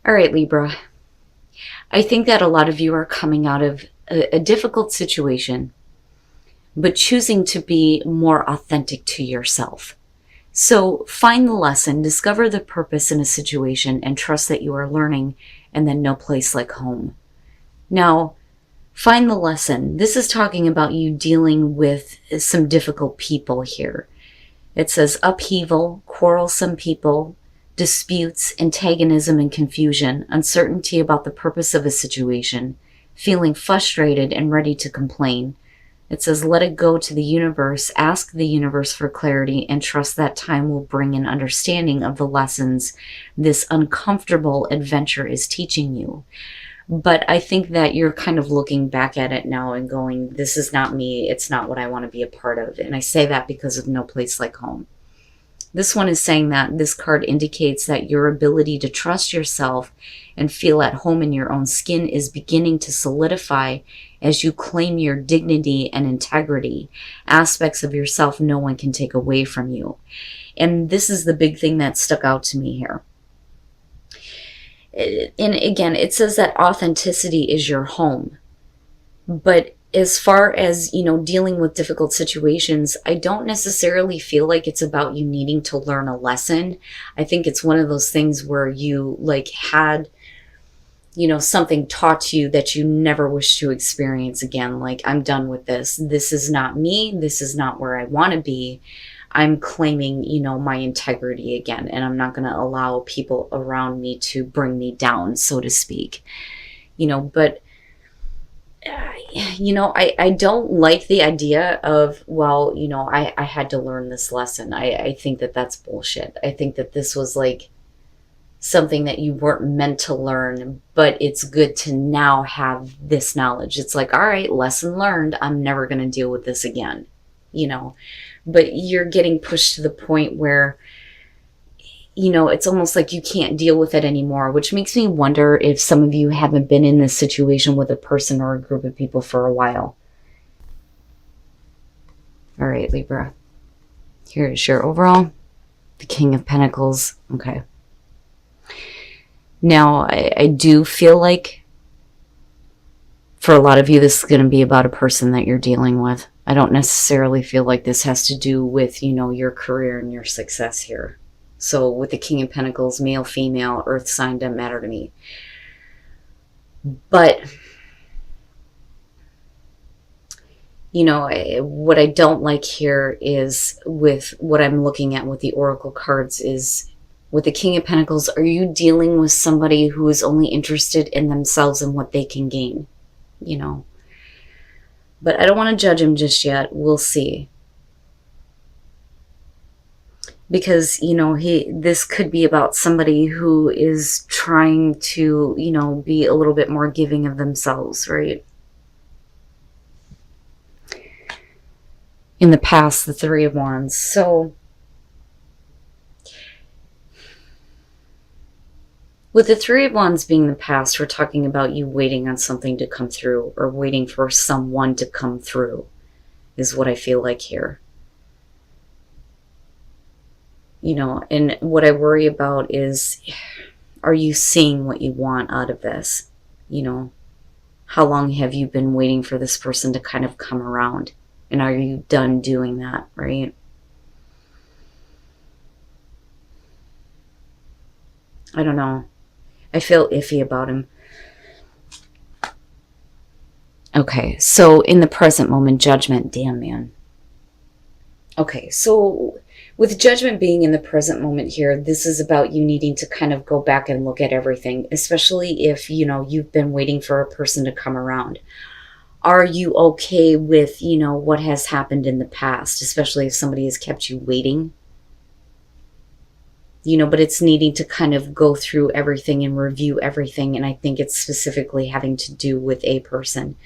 All right, Libra. I think that a lot of you are coming out of a difficult situation, but choosing to be more authentic to yourself. So find the lesson, discover the purpose in a situation, and trust that you are learning, and then no place like home. Now, find the lesson. This is talking about you dealing with some difficult people here. It says upheaval, quarrelsome people, disputes, antagonism and confusion, uncertainty about the purpose of a situation, feeling frustrated and ready to complain. It says let it go to the universe, ask the universe for clarity, and trust that time will bring an understanding of the lessons this uncomfortable adventure is teaching you. But I think that you're kind of looking back at it now and going, this is not me. It's not what I want to be a part of. And I say that because of no place like home. This one is saying that this card indicates that your ability to trust yourself and feel at home in your own skin is beginning to solidify as you claim your dignity and integrity, aspects of yourself no one can take away from you. And this is the big thing that stuck out to me here. And again, it says that authenticity is your home. But as far as, dealing with difficult situations, I don't necessarily feel like it's about you needing to learn a lesson. I think it's one of those things where you had, something taught you that you never wish to experience again. Like, I'm done with this. This is not me. This is not where I want to be. I'm claiming, my integrity again, and I'm not going to allow people around me to bring me down, so to speak. But I don't like the idea of, I had to learn this lesson. I think that that's bullshit. I think that this was like something that you weren't meant to learn, but it's good to now have this knowledge. It's like, all right, lesson learned. I'm never going to deal with this again, but you're getting pushed to the point where, it's almost like you can't deal with it anymore, which makes me wonder if some of you haven't been in this situation with a person or a group of people for a while. All right, Libra. Here is your overall. The King of Pentacles. Okay. Now, I do feel like for a lot of you, this is going to be about a person that you're dealing with. I don't necessarily feel like this has to do with, your career and your success here. So with the King of Pentacles, male, female, earth sign, doesn't matter to me. But, what I don't like here is with what I'm looking at with the Oracle cards is with the King of Pentacles, are you dealing with somebody who is only interested in themselves and what they can gain? But I don't want to judge him just yet. We'll see. Because, this could be about somebody who is trying to, be a little bit more giving of themselves, right? In the past, the Three of Wands. So, with the Three of Wands being the past, we're talking about you waiting on something to come through or waiting for someone to come through is what I feel like here. And what I worry about is, are you seeing what you want out of this? How long have you been waiting for this person to kind of come around? And are you done doing that, right? I don't know. I feel iffy about him. Okay, so in the present moment, Judgment. Damn, man. Okay, so with Judgment being in the present moment here, this is about you needing to kind of go back and look at everything, especially if, you've been waiting for a person to come around. Are you okay with, what has happened in the past, especially if somebody has kept you waiting? But it's needing to kind of go through everything and review everything. And I think it's specifically having to do with a person.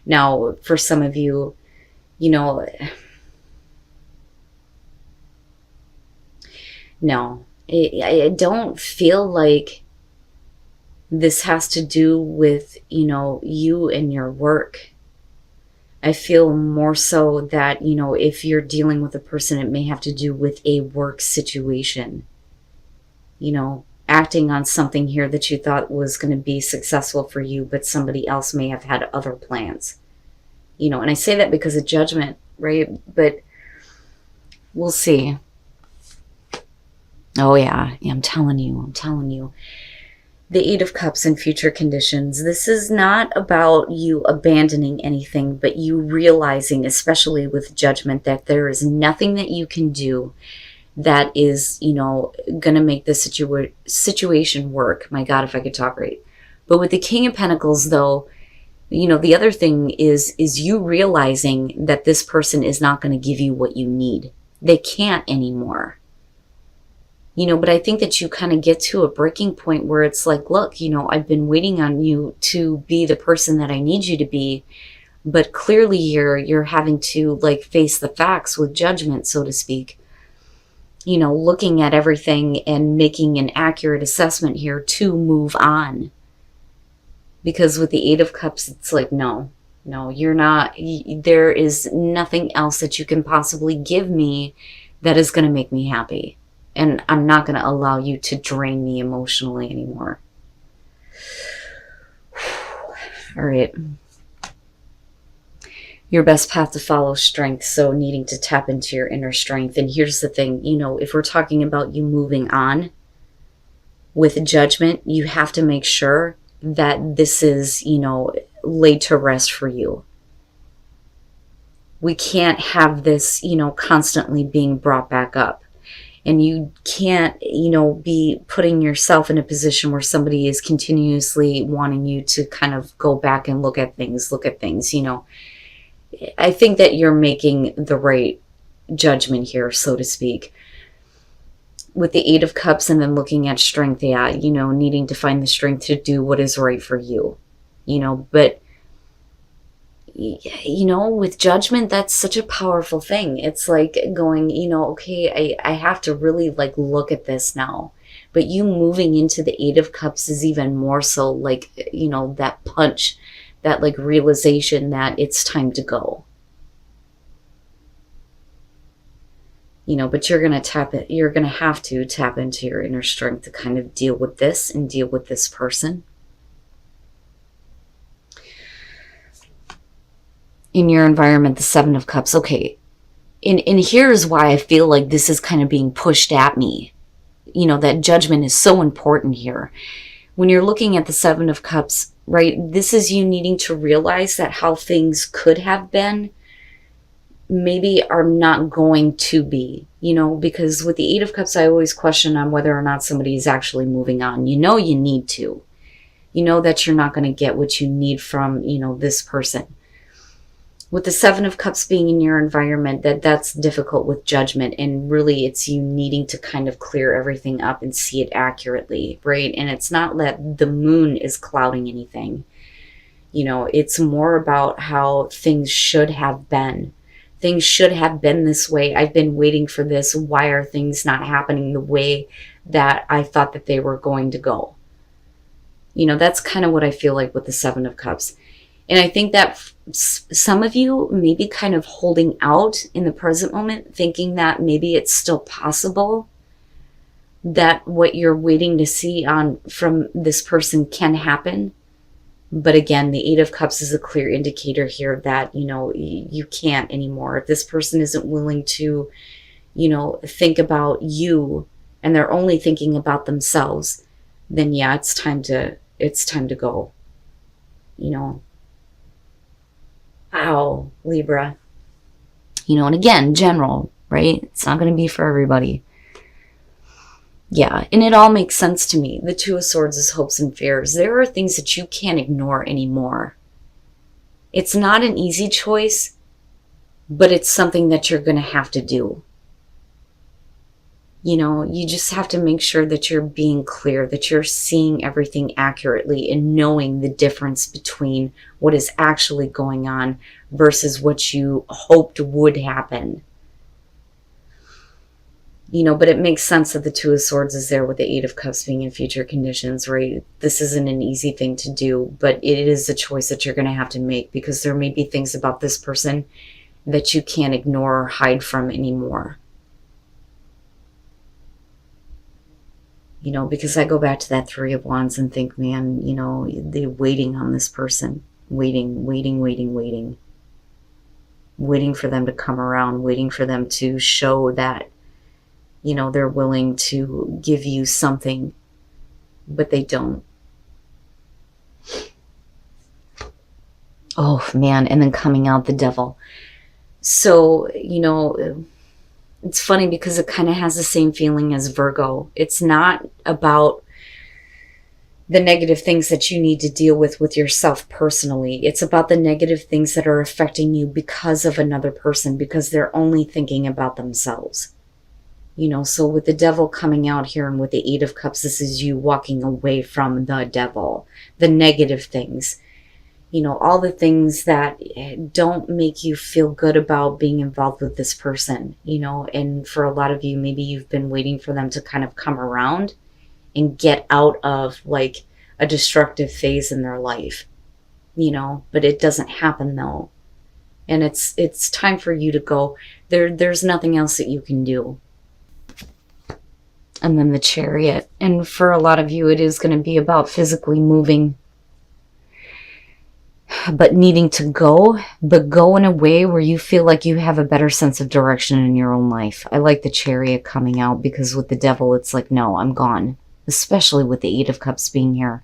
Now, for some of you, no, I don't feel like this has to do with, you and your work. I feel more so that, if you're dealing with a person, it may have to do with a work situation. acting on something here that you thought was going to be successful for you, but somebody else may have had other plans. You know, and I say that because of Judgment, right? But we'll see. Oh yeah, I'm telling you. The Eight of Cups in future conditions. This is not about you abandoning anything, but you realizing, especially with Judgment, that there is nothing that you can do that is, you know, going to make this situation work. My God, if I could talk right. But with the King of Pentacles, though, you know, the other thing is you realizing that this person is not going to give you what you need. They can't anymore. You know, but I think that you kind of get to a breaking point where it's like, look, you know, I've been waiting on you to be the person that I need you to be. But clearly you're having to like face the facts with Judgment, so to speak. You know, looking at everything and making an accurate assessment here to move on. Because with the Eight of Cups, it's like, no, you're not. There is nothing else that you can possibly give me that is going to make me happy. And I'm not going to allow you to drain me emotionally anymore. All right. Your best path to follow strength. So needing to tap into your inner strength. And here's the thing, you know, if we're talking about you moving on with Judgment, you have to make sure that this is, you know, laid to rest for you. We can't have this, you know, constantly being brought back up. And you can't, you know, be putting yourself in a position where somebody is continuously wanting you to kind of go back and look at things, you know. I think that you're making the right judgment here, so to speak. With the Eight of Cups and then looking at strength, yeah, you know, needing to find the strength to do what is right for you, you know, but you know, with Judgment, that's such a powerful thing. It's like going, you know, okay, I have to really like look at this now. But you moving into the Eight of Cups is even more so like, you know, that punch, that like realization that it's time to go. You know, but you're going to have to tap into your inner strength to kind of deal with this and deal with this person. In your environment, the Seven of Cups. Okay. And here's why I feel like this is kind of being pushed at me. You know, that Judgment is so important here. When you're looking at the Seven of Cups, right, this is you needing to realize that how things could have been maybe are not going to be, you know, because with the Eight of Cups, I always question on whether or not somebody is actually moving on. You know, you need to. You know that you're not going to get what you need from, you know, this person. With the Seven of Cups being in your environment, that's difficult with Judgment. And really, it's you needing to kind of clear everything up and see it accurately, right? And it's not that the moon is clouding anything. You know, it's more about how things should have been. Things should have been this way. I've been waiting for this. Why are things not happening the way that I thought that they were going to go? You know, that's kind of what I feel like with the Seven of Cups. And I think that some of you may be kind of holding out in the present moment, thinking that maybe it's still possible that what you're waiting to see from this person can happen. But again, the Eight of Cups is a clear indicator here that, you know, you can't anymore. If this person isn't willing to, you know, think about you and they're only thinking about themselves, then yeah, it's time to go, you know. Ow, Libra. You know, and again, general, right? It's not going to be for everybody. Yeah, and it all makes sense to me. The Two of Swords is hopes and fears. There are things that you can't ignore anymore. It's not an easy choice, but it's something that you're going to have to do. You know, you just have to make sure that you're being clear, that you're seeing everything accurately and knowing the difference between what is actually going on versus what you hoped would happen. You know, but it makes sense that the Two of Swords is there with the Eight of Cups being in future conditions, right? This isn't an easy thing to do, but it is a choice that you're going to have to make because there may be things about this person that you can't ignore or hide from anymore. You know, because I go back to that Three of Wands and think, man, you know, they're waiting on this person. Waiting, waiting, waiting, waiting. Waiting for them to come around. Waiting for them to show that, you know, they're willing to give you something. But they don't. Oh, man. And then coming out the Devil. So, you know, it's funny because it kind of has the same feeling as Virgo. It's not about the negative things that you need to deal with yourself personally. It's about the negative things that are affecting you because of another person, because they're only thinking about themselves. You know, so with the Devil coming out here and with the Eight of Cups, this is you walking away from the Devil, the negative things. You know, all the things that don't make you feel good about being involved with this person, you know, and for a lot of you, maybe you've been waiting for them to kind of come around and get out of like a destructive phase in their life, you know, but it doesn't happen though. And it's time for you to go. There's nothing else that you can do. And then the Chariot. And for a lot of you, it is going to be about physically moving, but needing to go, but go in a way where you feel like you have a better sense of direction in your own life. I like the Chariot coming out because with the Devil, it's like, no, I'm gone. Especially with the Eight of Cups being here.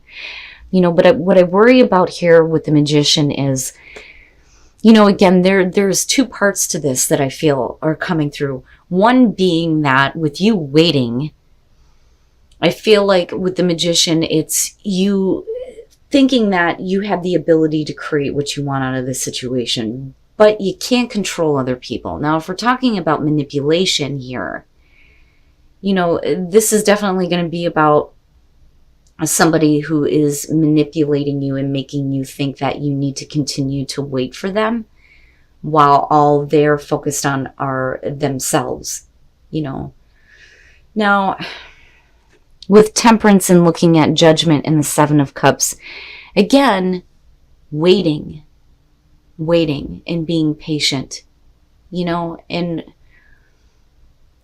You know, but what I worry about here with the Magician is, you know, again, there's two parts to this that I feel are coming through. One being that with you waiting, I feel like with the Magician, it's you thinking that you have the ability to create what you want out of the situation, but you can't control other people. Now, if we're talking about manipulation here, you know, this is definitely going to be about somebody who is manipulating you and making you think that you need to continue to wait for them while all they're focused on are themselves, you know. Now, with Temperance and looking at Judgment and the Seven of Cups, again, waiting and being patient, you know, and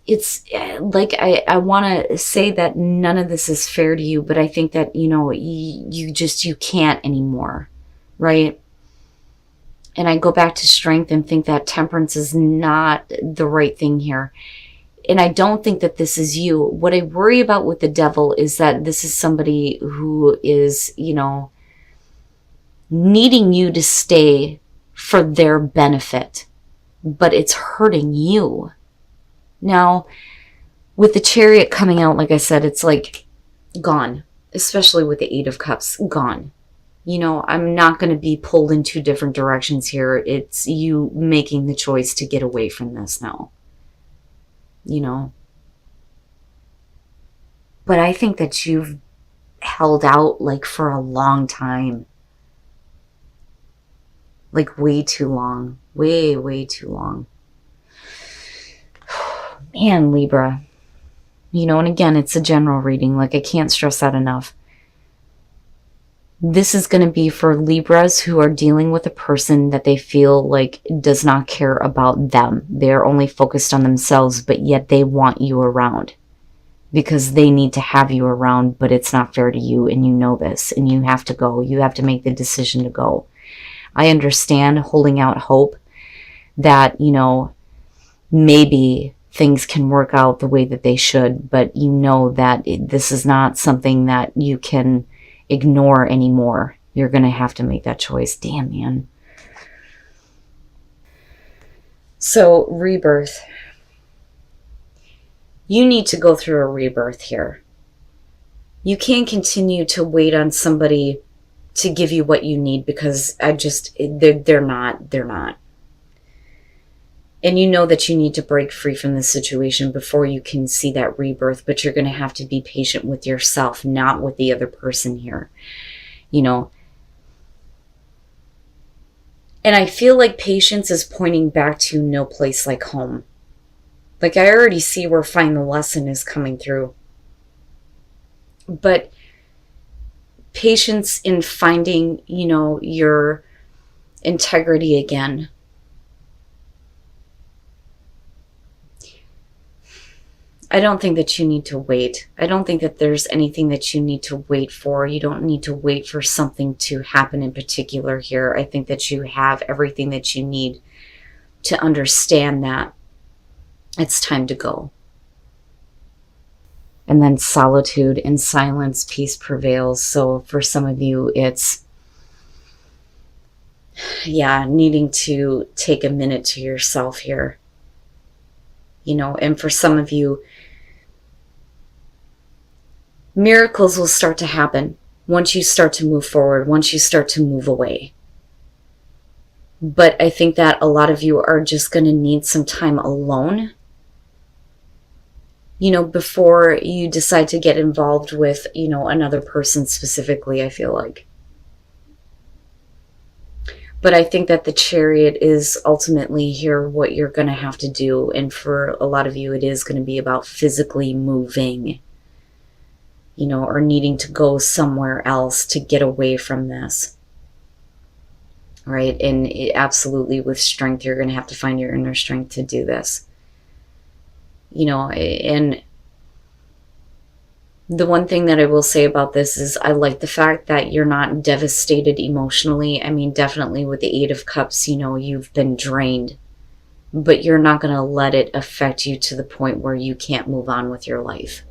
it's like, I want to say that none of this is fair to you, but I think that, you know, you can't anymore, right? And I go back to Strength and think that Temperance is not the right thing here. And I don't think that this is you. What I worry about with the Devil is that this is somebody who is, you know, needing you to stay for their benefit, but it's hurting you. Now, with the Chariot coming out, like I said, it's like gone, especially with the Eight of Cups, gone. You know, I'm not going to be pulled in two different directions here. It's you making the choice to get away from this now. You know, but I think that you've held out like for a long time, like way too long, way too long. Man, Libra, you know, and again, it's a general reading. Like, I can't stress that enough. This is going to be for Libras who are dealing with a person that they feel like does not care about them. They're only focused on themselves, but yet they want you around because they need to have you around, but it's not fair to you, and you know this, and you have to go. You have to make the decision to go. I understand holding out hope that, you know, maybe things can work out the way that they should, but you know that this is not something that you can ignore anymore. You're going to have to make that choice. Damn, man. So, rebirth. You need to go through a rebirth here. You can't continue to wait on somebody to give you what you need because they're not. And you know that you need to break free from this situation before you can see that rebirth, but you're going to have to be patient with yourself, not with the other person here, you know. And I feel like patience is pointing back to no place like home. Like, I already see where Find the Lesson is coming through. But patience in finding, you know, your integrity again. I don't think that you need to wait. I don't think that there's anything that you need to wait for. You don't need to wait for something to happen in particular here. I think that you have everything that you need to understand that it's time to go. And then solitude and silence, peace prevails. So for some of you, it's, yeah, needing to take a minute to yourself here. You know, and for some of you, miracles will start to happen once you start to move forward, once you start to move away. But I think that a lot of you are just going to need some time alone, you know, before you decide to get involved with, you know, another person specifically, I feel like. But I think that the Chariot is ultimately here what you're going to have to do. And for a lot of you, it is going to be about physically moving, you know, or needing to go somewhere else to get away from this. Right? And absolutely with strength, you're going to have to find your inner strength to do this. You know, and the one thing that I will say about this is I like the fact that you're not devastated emotionally. I mean, definitely with the Eight of Cups, you know, you've been drained, but you're not going to let it affect you to the point where you can't move on with your life.